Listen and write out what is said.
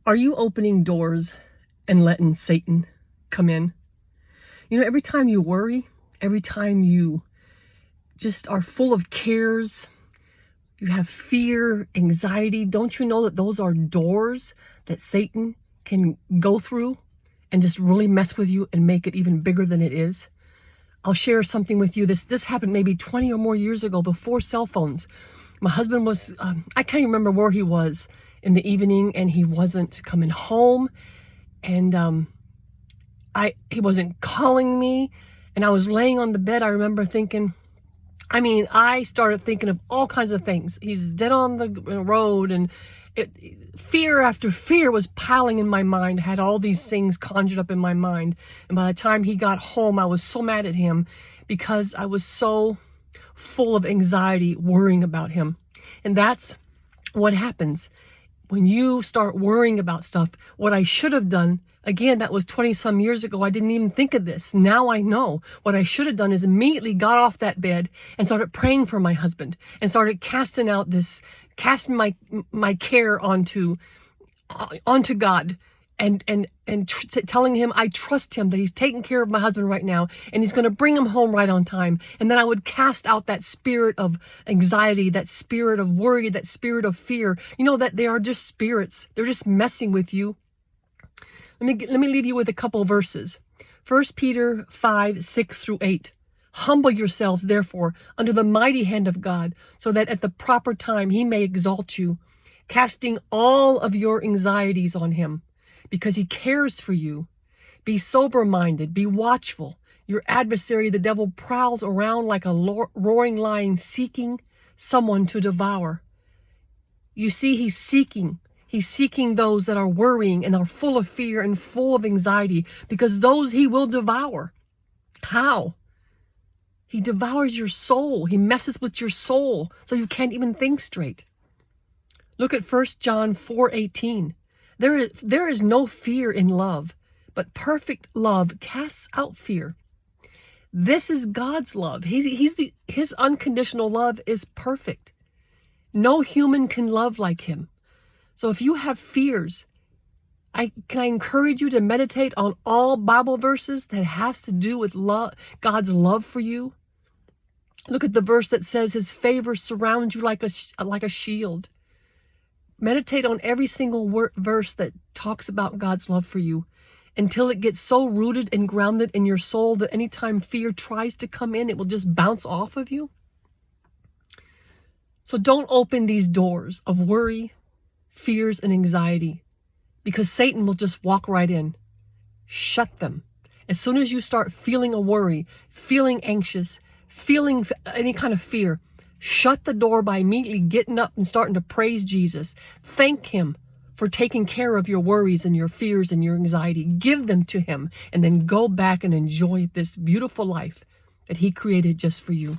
Are you opening doors and letting Satan come in? You know, every time you worry, every time you just are full of cares, you have fear, anxiety, don't you know that those are doors that Satan can go through and just really mess with you and make it even bigger than it is? I'll share something with you. This happened maybe 20 or more years ago, before cell phones. My husband was, I can't even remember where he was in the evening, and he wasn't coming home, and he wasn't calling me, and I was laying on the bed. I remember thinking, I started thinking of all kinds of things. He's dead on the road, and fear after fear was piling in my mind. I had all these things conjured up in my mind, and by the time he got home, I was so mad at him because I was so full of anxiety, worrying about him. And that's what happens when you start worrying about stuff. What I should have done, again, that was 20 some years ago. I didn't even think of this. Now I know. What I should have done is immediately got off that bed and started praying for my husband, and started casting my care onto God, and telling him I trust him, that he's taking care of my husband right now, and he's going to bring him home right on time. And then I would cast out that spirit of anxiety, that spirit of worry, that spirit of fear. You know that they are just spirits. They're just messing with you. Let me leave you with a couple of verses. 1 Peter 5:6-8. Humble yourselves, therefore, under the mighty hand of God, so that at the proper time he may exalt you, casting all of your anxieties on him, because he cares for you. Be sober-minded, be watchful. Your adversary, the devil, prowls around like a roaring lion, seeking someone to devour. You see, he's seeking those that are worrying and are full of fear and full of anxiety, because those he will devour. How? He devours your soul. He messes with your soul so you can't even think straight. Look at 1 John 4:18. There is no fear in love, but perfect love casts out fear. This is God's love. His unconditional love is perfect. No human can love like him. So if you have fears, I encourage you to meditate on all Bible verses that has to do with love, God's love for you. Look at the verse that says his favor surrounds you like a shield. Meditate on every single verse that talks about God's love for you, until it gets so rooted and grounded in your soul that anytime fear tries to come in, it will just bounce off of you. So don't open these doors of worry, fears, and anxiety, because Satan will just walk right in. Shut them. As soon as you start feeling a worry, feeling anxious, feeling any kind of fear, shut the door by immediately getting up and starting to praise Jesus. Thank him for taking care of your worries and your fears and your anxiety. Give them to him, and then go back and enjoy this beautiful life that he created just for you.